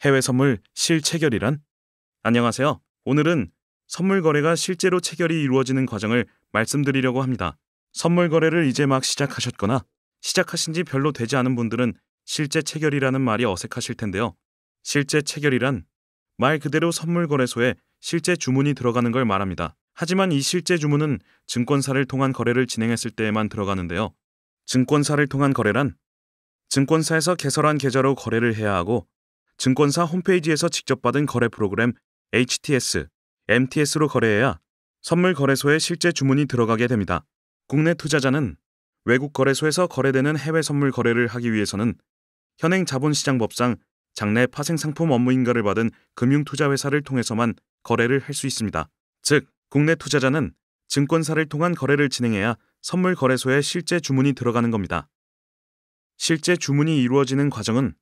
해외 선물 실체결이란? 안녕하세요. 오늘은 선물 거래가 실제로 체결이 이루어지는 과정을 말씀드리려고 합니다. 선물 거래를 이제 막 시작하셨거나 시작하신 지 별로 되지 않은 분들은 실제 체결이라는 말이 어색하실 텐데요. 실제 체결이란 말 그대로 선물 거래소에 실제 주문이 들어가는 걸 말합니다. 하지만 이 실제 주문은 증권사를 통한 거래를 진행했을 때에만 들어가는데요. 증권사를 통한 거래란 증권사에서 개설한 계좌로 거래를 해야 하고 증권사 홈페이지에서 직접 받은 거래 프로그램 HTS, MTS로 거래해야 선물 거래소에 실제 주문이 들어가게 됩니다. 국내 투자자는 외국 거래소에서 거래되는 해외 선물 거래를 하기 위해서는 현행 자본시장법상 장내 파생상품 업무인가를 받은 금융투자회사를 통해서만 거래를 할 수 있습니다. 즉, 국내 투자자는 증권사를 통한 거래를 진행해야 선물 거래소에 실제 주문이 들어가는 겁니다. 실제 주문이 이루어지는 과정은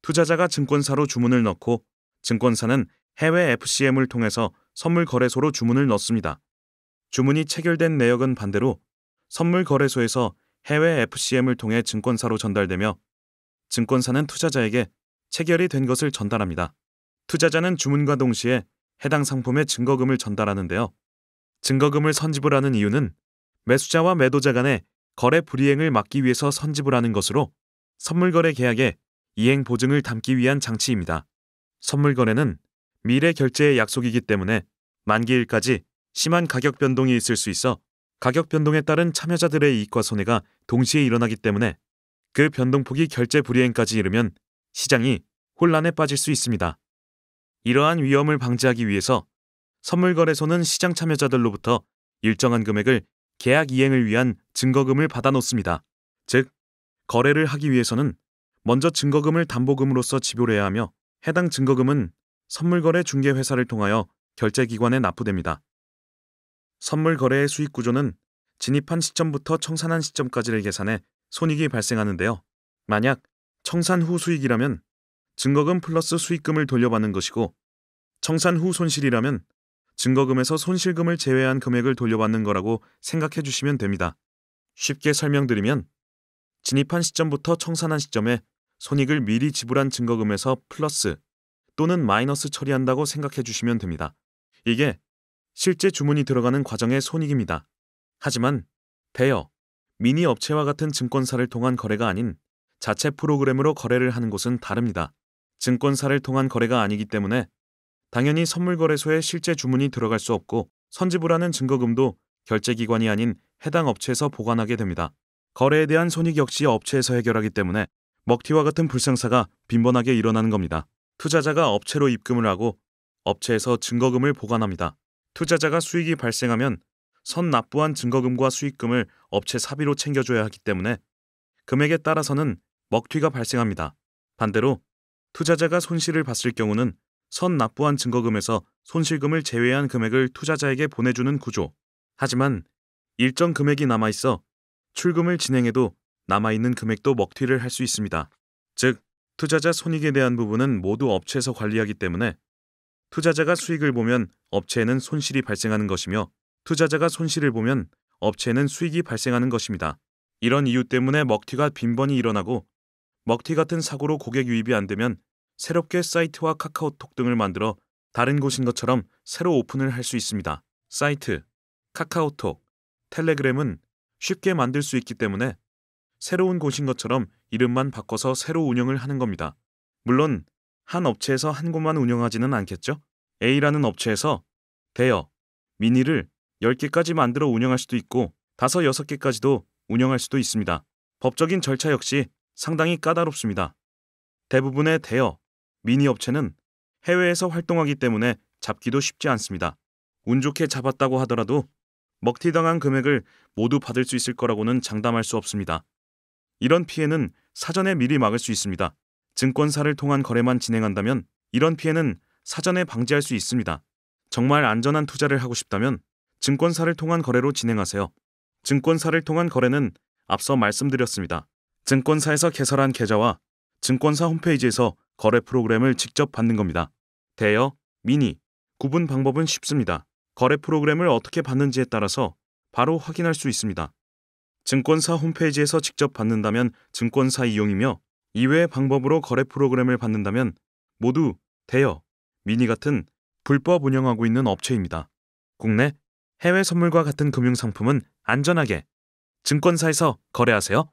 투자자가 증권사로 주문을 넣고 증권사는 해외 FCM을 통해서 선물 거래소로 주문을 넣습니다. 주문이 체결된 내역은 반대로 선물 거래소에서 해외 FCM을 통해 증권사로 전달되며 증권사는 투자자에게 체결이 된 것을 전달합니다. 투자자는 주문과 동시에 해당 상품의 증거금을 전달하는데요. 증거금을 선집을 하는 이유는 매수자와 매도자 간의 거래 불이행을 막기 위해서 선집을 하는 것으로 선물거래 계약에 이행 보증을 담기 위한 장치입니다. 선물거래는 미래 결제의 약속이기 때문에 만기일까지 심한 가격 변동이 있을 수 있어 가격 변동에 따른 참여자들의 이익과 손해가 동시에 일어나기 때문에 그 변동폭이 결제 불이행까지 이르면 시장이 혼란에 빠질 수 있습니다. 이러한 위험을 방지하기 위해서 선물거래소는 시장 참여자들로부터 일정한 금액을 계약 이행을 위한 증거금을 받아놓습니다. 즉, 거래를 하기 위해서는 먼저 증거금을 담보금으로서 지불해야 하며 해당 증거금은 선물거래 중개회사를 통하여 결제기관에 납부됩니다. 선물거래의 수익구조는 진입한 시점부터 청산한 시점까지를 계산해 손익이 발생하는데요. 만약 청산 후 수익이라면 증거금 플러스 수익금을 돌려받는 것이고 청산 후 손실이라면 증거금에서 손실금을 제외한 금액을 돌려받는 거라고 생각해 주시면 됩니다. 쉽게 설명드리면 진입한 시점부터 청산한 시점에 손익을 미리 지불한 증거금에서 플러스 또는 마이너스 처리한다고 생각해 주시면 됩니다. 이게 실제 주문이 들어가는 과정의 손익입니다. 하지만 대여, 미니 업체와 같은 증권사를 통한 거래가 아닌 자체 프로그램으로 거래를 하는 곳은 다릅니다. 증권사를 통한 거래가 아니기 때문에 당연히 선물거래소에 실제 주문이 들어갈 수 없고 선집을 하는 증거금도 결제기관이 아닌 해당 업체에서 보관하게 됩니다. 거래에 대한 손익 역시 업체에서 해결하기 때문에 먹튀와 같은 불상사가 빈번하게 일어나는 겁니다. 투자자가 업체로 입금을 하고 업체에서 증거금을 보관합니다. 투자자가 수익이 발생하면 선 납부한 증거금과 수익금을 업체 사비로 챙겨줘야 하기 때문에 금액에 따라서는 먹튀가 발생합니다. 반대로 투자자가 손실을 봤을 경우는 선 납부한 증거금에서 손실금을 제외한 금액을 투자자에게 보내주는 구조. 하지만 일정 금액이 남아있어 출금을 진행해도 남아있는 금액도 먹튀를 할 수 있습니다. 즉, 투자자 손익에 대한 부분은 모두 업체에서 관리하기 때문에 투자자가 수익을 보면 업체에는 손실이 발생하는 것이며 투자자가 손실을 보면 업체에는 수익이 발생하는 것입니다. 이런 이유 때문에 먹튀가 빈번히 일어나고 먹튀 같은 사고로 고객 유입이 안 되면 새롭게 사이트와 카카오톡 등을 만들어 다른 곳인 것처럼 새로 오픈을 할 수 있습니다. 사이트, 카카오톡, 텔레그램은 쉽게 만들 수 있기 때문에 새로운 곳인 것처럼 이름만 바꿔서 새로 운영을 하는 겁니다. 물론 한 업체에서 한 곳만 운영하지는 않겠죠? A라는 업체에서 대여, 미니를 10개까지 만들어 운영할 수도 있고 5, 6개까지도 운영할 수도 있습니다. 법적인 절차 역시 상당히 까다롭습니다. 대부분의 대여, 미니 업체는 해외에서 활동하기 때문에 잡기도 쉽지 않습니다. 운 좋게 잡았다고 하더라도 먹튀당한 금액을 모두 받을 수 있을 거라고는 장담할 수 없습니다. 이런 피해는 사전에 미리 막을 수 있습니다. 증권사를 통한 거래만 진행한다면 이런 피해는 사전에 방지할 수 있습니다. 정말 안전한 투자를 하고 싶다면 증권사를 통한 거래로 진행하세요. 증권사를 통한 거래는 앞서 말씀드렸습니다. 증권사에서 개설한 계좌와 증권사 홈페이지에서 거래 프로그램을 직접 받는 겁니다. 대여, 미니, 구분 방법은 쉽습니다. 거래 프로그램을 어떻게 받는지에 따라서 바로 확인할 수 있습니다. 증권사 홈페이지에서 직접 받는다면 증권사 이용이며 이외의 방법으로 거래 프로그램을 받는다면 모두 대여, 미니 같은 불법 운영하고 있는 업체입니다. 국내, 해외 선물과 같은 금융상품은 안전하게 증권사에서 거래하세요.